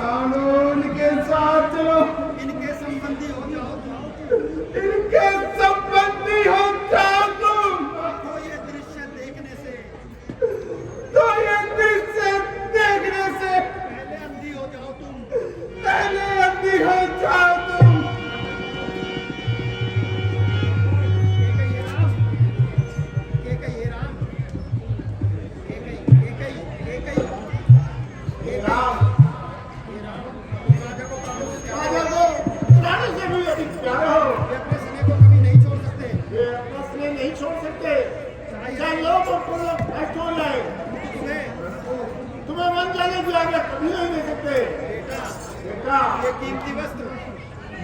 कानून के साथ चलो, इनके संबंधी हो जाओ। इनके संबंधी हो जाओ तुम। तो ये दृश्य देखने से तो ये दृश्य देखने से पहले अंधी हो जाओ तुम। पहले अंधी हो जाओ तुम। राम राजा को प्राणों से भी अधिक प्यारे हो। ये अपने स्नेह को कभी नहीं छोड़ सकते। ये अपना स्नेह नहीं छोड़ सकते, चाहे लोग और पूर्ण नष्ट हो जाए, तुम्हें मन जाने की आज्ञा कभी नहीं दे सकते। बेटा ये कीमती वस्त्र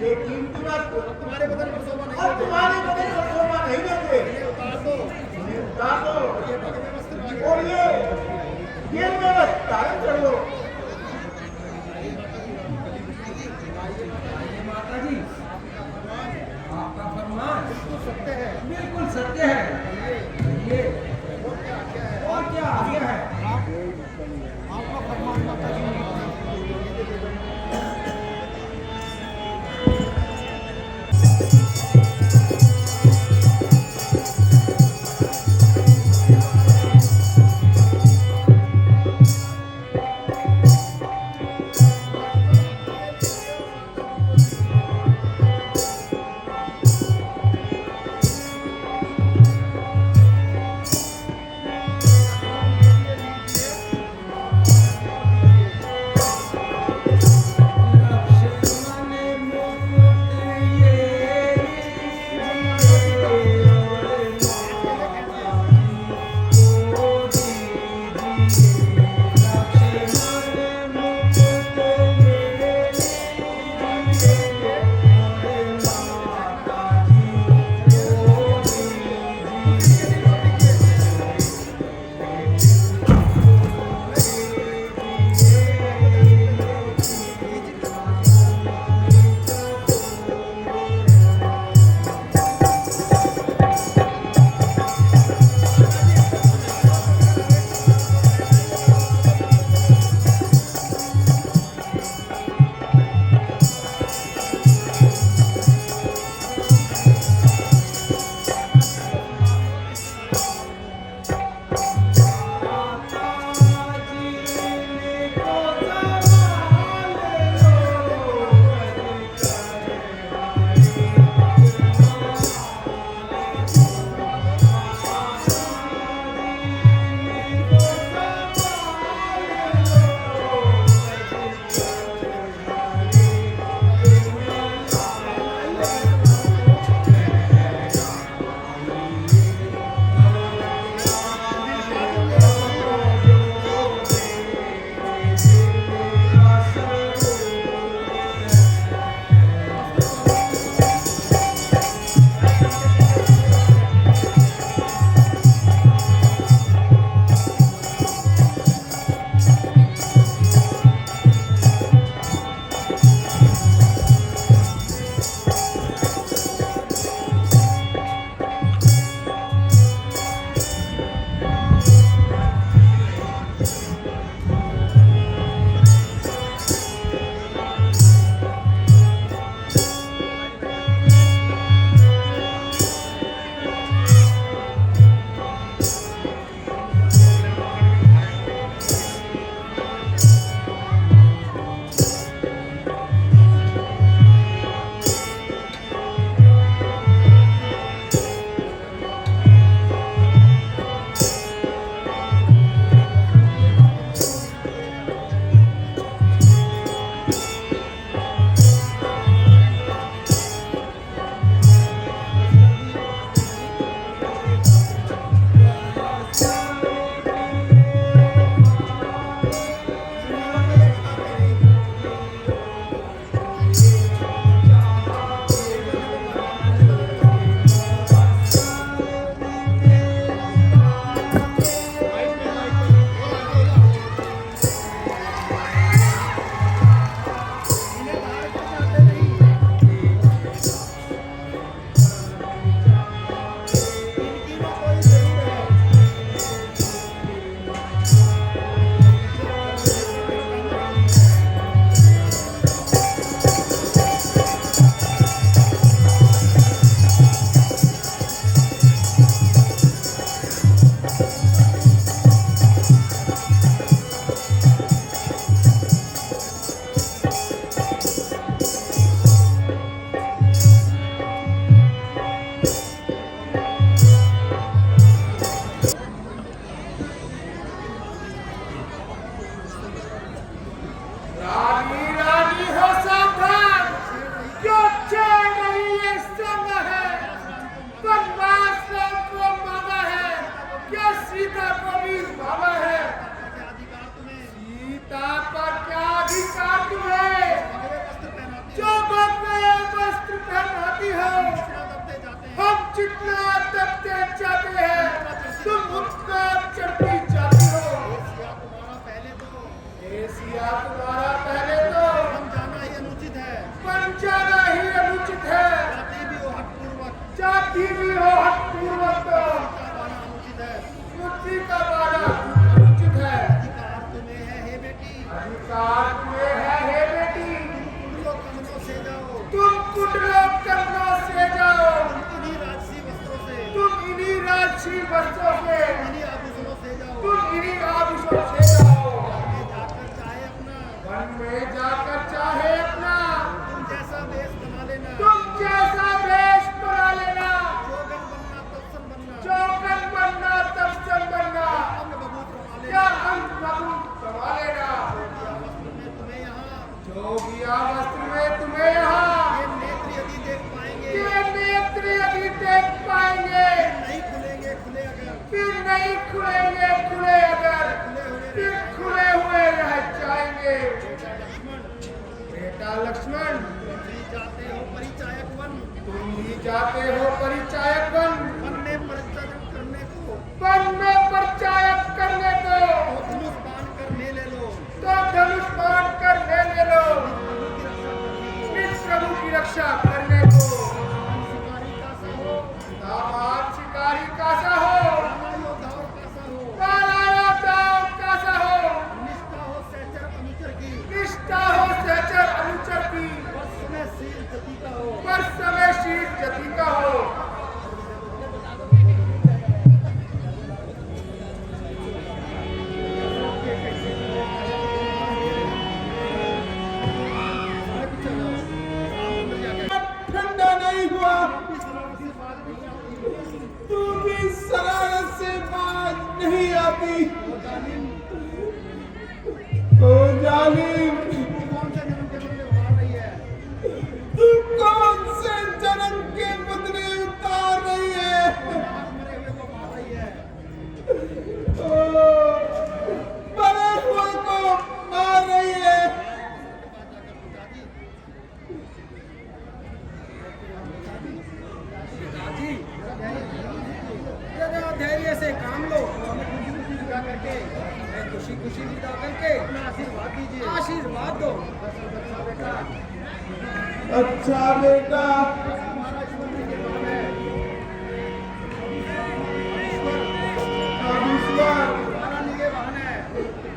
ये कीमती वस्त्र तुम्हारे बदन पर शोभा नहीं और देते। तुम्हारे बदन पर शोभा नहीं देते। इन्हें उतार दो। ये उतार दो ये भगवे वस्त्र आगे और ये व्यवस्था करो। माता जी, आपका फरमान बिल्कुल सत्य है। बिल्कुल सत्य है। ये और क्या आज्ञा है? आपका फरमान माता जी। ये सिया तुम्हारा पहले तो समझाना ही अनुचित है। समझाना ही अनुचित है। जाति भी हो हकपूर्वक, जाति भी हो हकपूर्वक तो बाना अनुचित है। मुक्ति का बाना अनुचित है। अधिकार तुम्हें है हे बेटी, अधिकार तुम्हें है हे बेटी, कुंडलों कमलों से जाओ, तुम कुंडलों कमलों से जाओ, इन्हीं राजसी वस्त्रों से, तुम इन्हीं राजसी वस्त्रों से, इन्हीं आभूषणों से जाओ। तुम इन्हीं आभूषणों से जाओ। में जाकर चाहे अपना, वन में जाकर चाहे अपना तुम जैसा वेश बना लेना, तुम जैसा वेश बना लेना। चौगन बनना तत्सन बनना, चौकन बनना तत्सन बनना, अंग बबूत रवा या लेना। अंग बबूत रवा लेना। वस्त्र में तुम्हें यहाँ जोगिया वस्त्र में तुम्हें यहाँ ये नेत्र यदि देख पाएंगे, ये नेत्र यदि देख पाएंगे, नहीं खुलेंगे खुले अगर, फिर नहीं खुलेंगे खुले अगर, फिर खुले हुए रह जाएंगे। लक्ष्मण बेटा लक्ष्मण, तुम भी जाते हो परिचायक वन, तुम भी जाते हो परिचायक वन, वन में परिचायक करने को, वन में परिचायक करने को, तो धनुष बांध कर ले लो, तो धनुष बांध कर ले लो। प्रभु की रक्षा निज प्रभु की रक्षा करने करने की। को। शिकारी का सा हो, दामाद शिकारी का सा हो, राणा योद्धाओं का सा हो, काला योद्धाओं का सा हो, निष्ठा हो सहचर अनुचर की, निष्ठा हो सहचर अनुचर की, वर्ष में शील गति का हो। पर समय शील जति का हो। ठंडा नहीं हुआ, तू भी शरारत से बात नहीं आती। ओ जालिम, तू कौन से जन्म के बदले उतार रही है? ओ, मरे हुए को मार रही है। पिताजी, जरा धैर्य से काम लो। मैं खुशी खुशी विदा करके आशीर्वाद दीजिए। आशीर्वाद दो। अच्छा बेटा, अब ईश्वर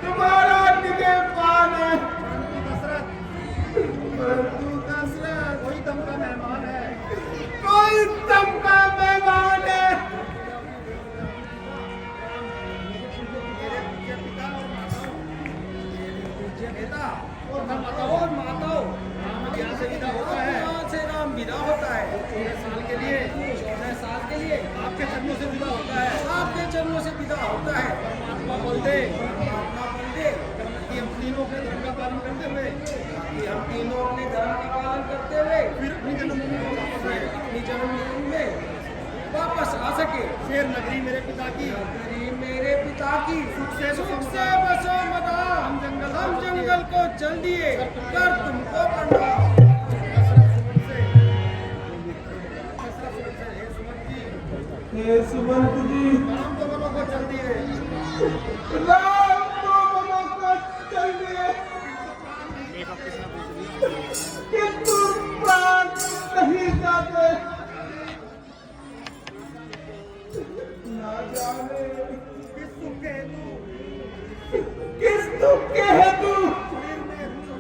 तुम्हारा निगहबान है। परंतु दशरथ कोई दम का मेहमान है, कोई दम का मेहमान है। मेरे पूज्य पिता और माताओं, पिता और माताओं, यहाँ से विदा होता है। यहाँ से राम विदा होता है। 14 साल के लिए 14 साल के लिए आपके चरणों से विदा होता है। आपके चरणों से विदा होता है। परमात्मा बलदेव परमात्मा बलदेव, कि हम तीनों के धर्म का पालन करते हुए कि हम तीनों अपने धर्म का पालन करते हुए फिर अपनी जन्मभूमि को वापस आए। अपनी जन्मभूमि में वापस आ सके। शेर नगरी मेरे पिता की नगरी मेरे पिता की सुख से बसो मदा। हम जंगल को चल दिए, कर तुमको प्रणाम। हे सुमंत जी, राम तो बनो को चल दिए, राम तो मनों को चल दिए, किंतु प्राण नहीं जाते। ना जाने किस सुख के हेतु किस दुख के हेतु शरीर में फंसे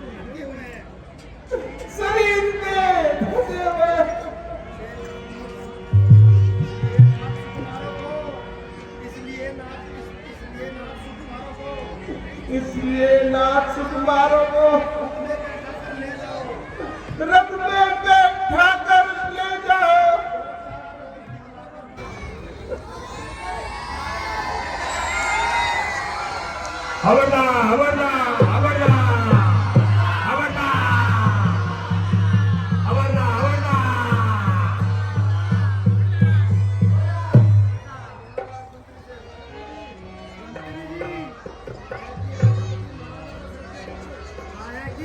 शरीर में फंसे हुए हुए इसलिए नाथ सुकुमारों को रथ में बैठा कर ले जाओ। हवरदा हवरदा हवरदा हवरदा हवरदा हवरदा आया कि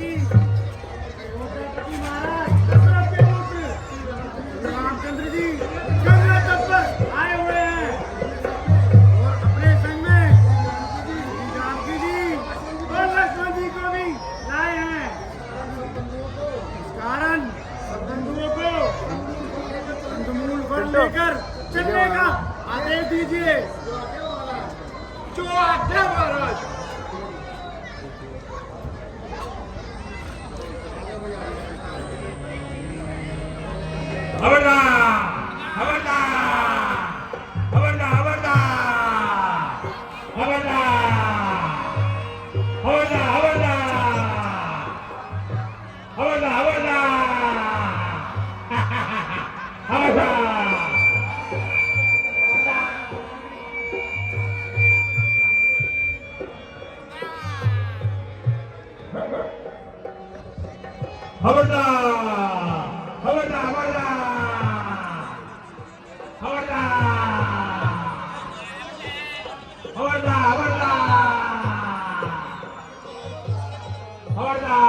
खबरदार खबरदार खबरदार खबरदार खबरदार खबरदार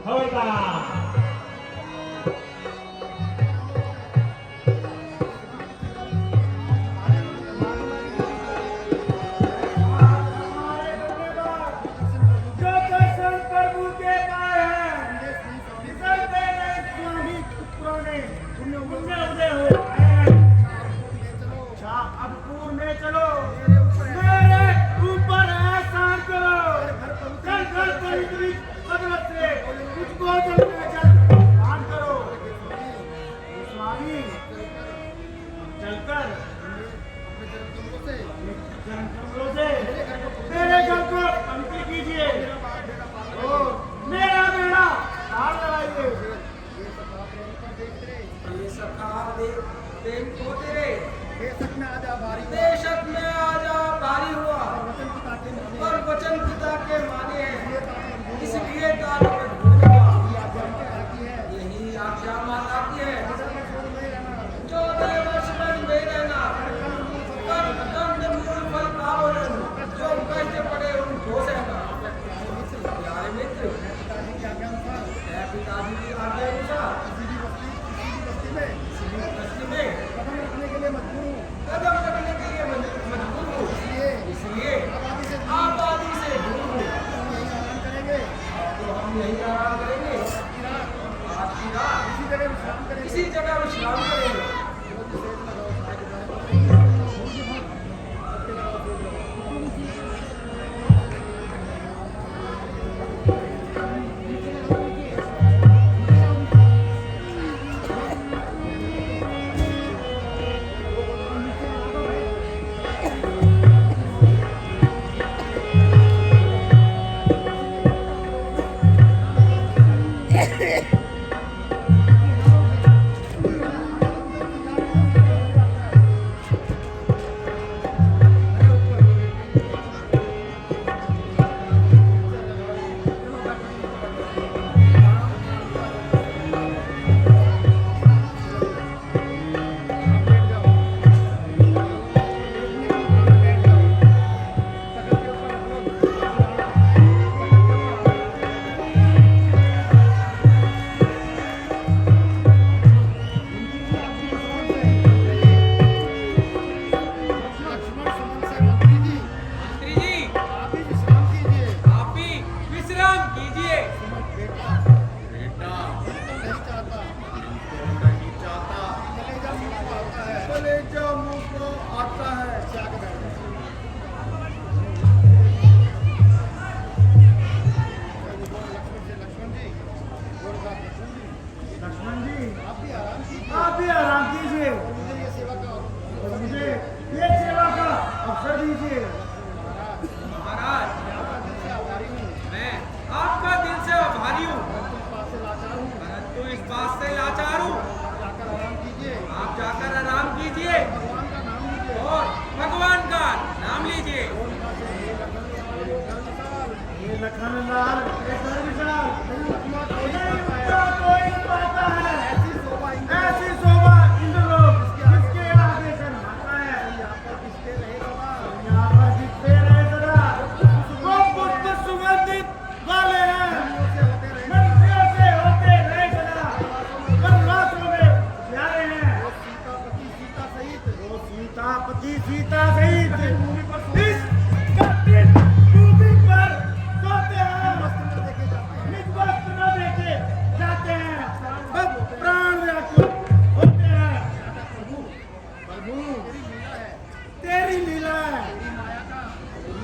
खबरदार जो दर्शन प्रभु के पाए हैं, फिसल गए नहीं स्वामी पुत्रों ने, पुण्य उदय हो आए हैं। अच्छा, अब पूर्व में चलो, मेरे ऊपर एहसान करो, चल घर पवित्र कदरत से मुझको जल में जल दान करो। स्वामी चलकर चरण कमलों से मेरे घर को पवित्र कीजिए और मेरा बेड़ा पार लगाइए। ये सखा देव प्रेम को तेरे बेशक में आजा भारी हुआ, देशक में आजा भारी हुआ वचन पिता के माने, और वचन पिता के माने हैं, इसलिए ताल पर हुआ ये आज्ञा माता की है। यही आज्ञा माता की है। छोड़ नहीं रहना, जो देवर्ष बन में रहना कर कंद मूल फल पावन, जो कष्ट पड़े उनको सहना। प्यारे मित्र, पिताजी की आज्ञा अनुसार है पिताजी की आज्ञा अनुसार किसी भी बस्ती में बस्ती में कदम रखने के लिए मजबूर हूँ। कदम रखने के लिए मजबूर हूँ, इसलिए आबादी से दूर हूँ। यही आराम करेंगे, तो हम यही आराम करेंगे, आज की रात इसी जगह विश्राम करेंगे। इसी जगह विश्राम करेंगे। लखनलाल विशाल कोई पाता है ऐसी शोभा इंद्रलोक जिसके आगे से माता है यहाँ पर जिसके रहे सदा वो पुष्प सुगंधित वाले हैं मंत्रियों से होते रहे सदा वनवासों में प्यारे हैं वो सीतापति सीता सहित इस कठिन भूमि पर सोते हैं निस्वस्त्र न देखे जाते हैं बस प्राण व्याकुल होते हैं तेरी लीला है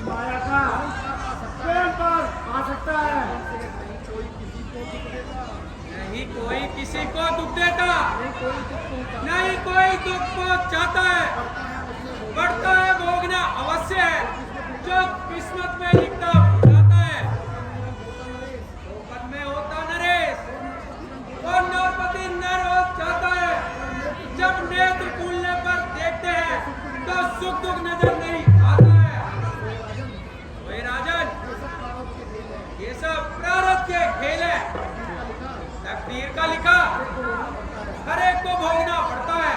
माया का स्वयं पर आ सकता है नहीं कोई किसी को दुख देता, नहीं कोई दुख पहुंचाता है, बढ़ता है भोगना अवश्य है, जो किस्मत में लिखता जाता है। कबीर का लिखा हर एक को भोगना पड़ता है।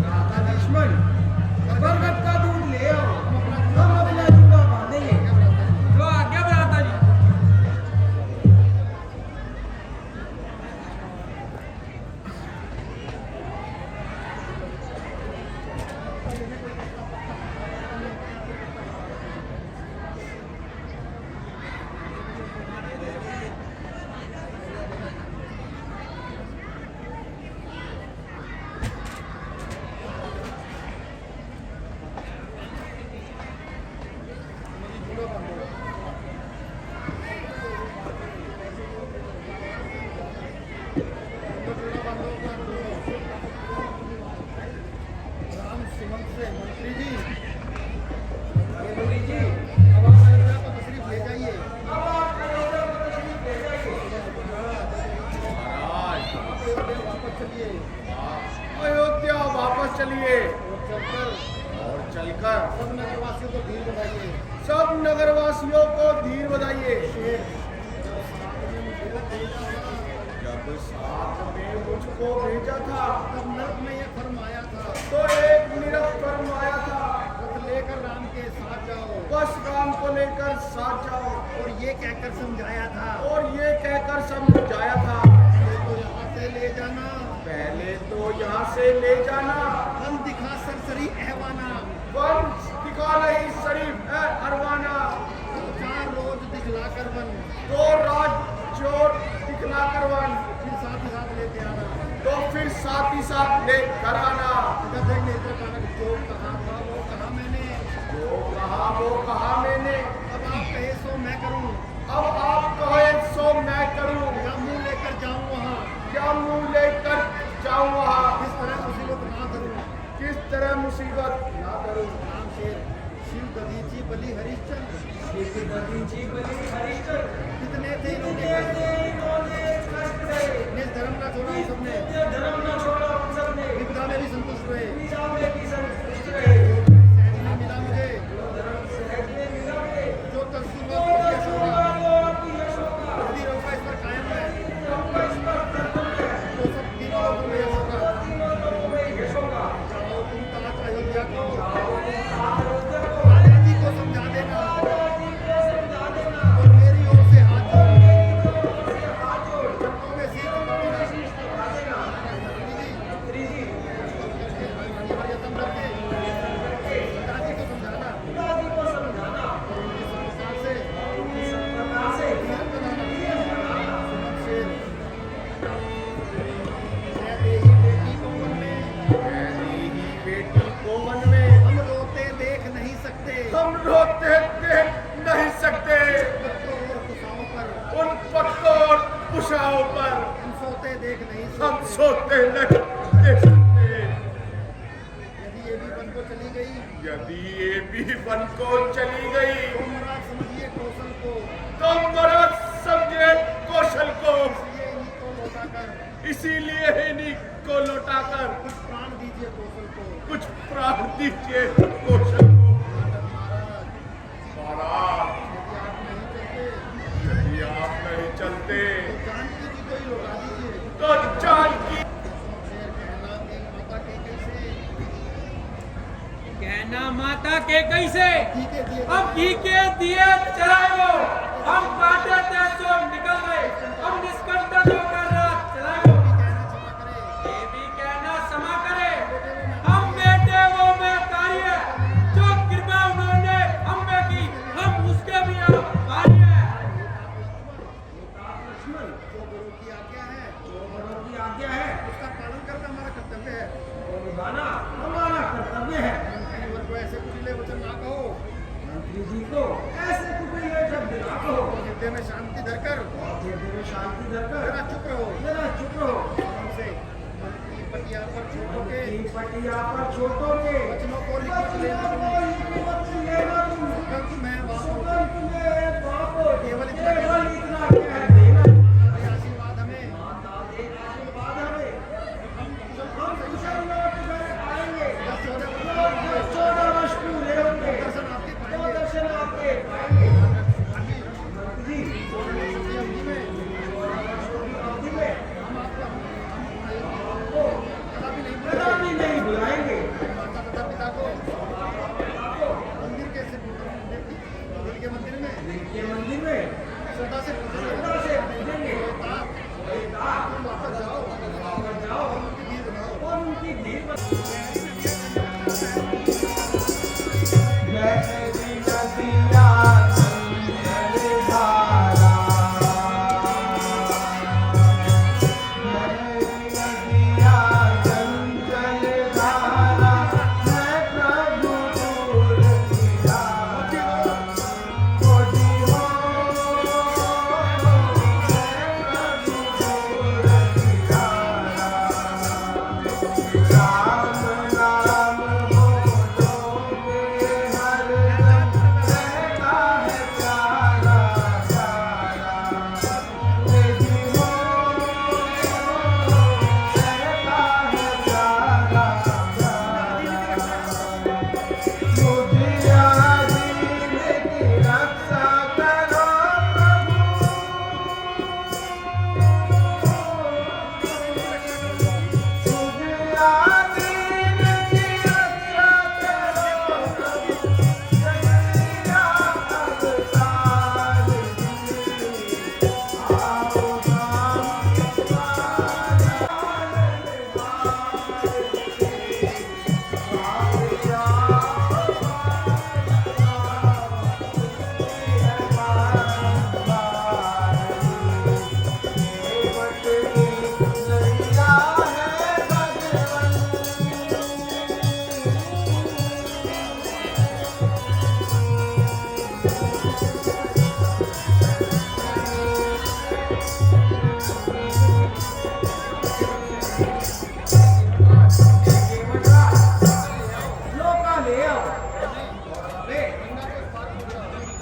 राधा लक्ष्मण बरगद का दूध ले आओ, हम अपना जूड़ा बांधेंगे। जो आज्ञा भ्राता जी। राम सुमन से मंत्री जी, मंत्री जी, अब आप अयोध्या को तशरीफ ले जाइए। अब आप अयोध्या को तशरीफ ले जाइए। अयोध्या वापस चलिए अयोध्या वापस चलिए और चलकर और चलकर सब नगरवासियों को धीर बधाइए। सब नगरवासियों को धीर बधाइए। जब साथ में मुझको भेजा था तब नरक में यह फरमाया था, तो एक निरख फरमाया था, रथ लेकर राम के साथ जाओ बस राम को लेकर साथ जाओ। और ये कहकर समझाया था, और ये कहकर समझाया था, पहले तो यहाँ से ले जाना, पहले तो यहाँ से ले जाना, हम दिखा सरसरी ऐवाना, वन दिखा नहीं शरीफ है अरवाना, तो 4 रोज दिखला कर वन, तो राज चोर दिखला कर वन, फिर साथ ही साथ लेते आना। तो फिर साथ ही साथ ले कर आना। गधे नेत्र कानक जो कहा था वो कहा मैंने, जो कहा वो कहा मैंने, अब आप कहे सो मैं करूं, अब आप कहे सो मैं करूं, या मुंह लेकर जाऊं वहां, या मुंह लेकर जाऊं वहां, किस तरह मुसीबत ना करूं। किस तरह मुसीबत ना करूं। राम शेर शिव दधीची बलि हरिश्चंद्र, कितने थे इन्होंने कष्ट, निज धर्म ना छोड़ा हम सबने, विपदा में भी संतुष्ट रहे, सहज नहीं मिला मुझे जो तस्वीर यदि रोका इस पर कायम है तो सब तीनों लोगों में यश होगा। जाओ तुम तात अयोध्या को, राजा जी को समझा देना और मेरी ओर से हाथ जोड़, चरणों में शीश झुका देना। मंत्री जी, यत्न करके पिताजी को समझाना, इस प्रकार से ध्यान बनाना। सुमन शेर, मैं देही बेटी को मन में, मेरी ही बेटी को मन में, हम रोते देख नहीं सकते, हम रोते देख नहीं सकते, पत्तों और कुशाओं पर उन पत्तों और कुशाओं पर हम सोते देख नहीं हम सकते। सोते नहीं देख सकते। यदि ये भी वन को चली गई यदि ये भी वन को चली गई, तो मरा समझिए कौशल को, तो मरद समझे कौशल को, इसलिए इन्हीं को लौटाकर इसीलिए इन्हीं को लौटाकर कुछ प्राण दीजिए कौशल को। कुछ प्राण दीजिए कौशल को। महाराज, महाराज, यदि आप नहीं चलते यदि आप नहीं चलते तो जानकी जी को ही लौटा दीजिए। तो जानकी शेर कहना एक माता के कैसे, कहना माता के कैसे, ठीक है दिए अब घी के दिए चलाए वो, हम काटे थे सो निकल गए, हम निष्कंटन होकर रात चलाए वो। भी कहना क्षमा करे, ये भी कहना क्षमा करे, हम बेटे वो में कार्य, जो कृपा उन्होंने हम में की, हम उसके भी आभारी हैं। लक्ष्मण, जो गुरु की आज्ञा है जो बड़ों की आज्ञा है उसका पालन करना हमारा कर्तव्य है। वो निभाना हमारा कर्तव्य है। मंत्री को ऐसे कुटिले वचन ना कहो, मंत्री जी को ऐसे कुटिले शब्द ना कहो, हृदय में शांति धरकर हृदय में शांति जरा धरकर चुप रहो। जरा चुप रहो। हमसे मन की पटिया पर छोटों के की पटिया पर छोटों के वचनों को लिखित लेना तुम, संकल्प में बाप हो, केवल इतना हमारे आशीर्वाद हमें, आशीर्वाद हमें, हम हम कुशल लौट कर आएंगे। जब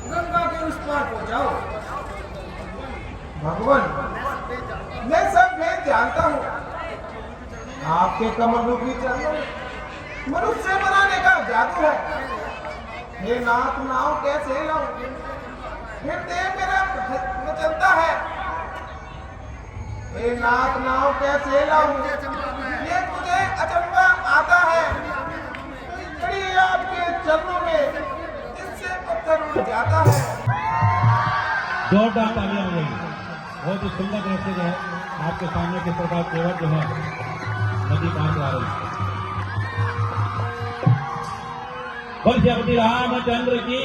गंगा के उस पार पहुंचाओ। भगवान, मैं सब भेद जानता हूँ। आपके कमल रूपी चरणों में मनुष्य बनाने का जादू है। हे नाथ, नाव कैसे लाऊं? हृदय मेरा चलता है। हे नाथ, नाव कैसे लाऊं? ये मुझे अचंबा आता है। खड़ी आपके चरणों में इससे पत्थर उड़ जाता है। जोरदार तालियां हो गई। बहुत ही सुंदर दृश्य जो है आपके सामने किस प्रकार केवल जो है नदी पार करा रही है। बोल श्री रामचंद्र की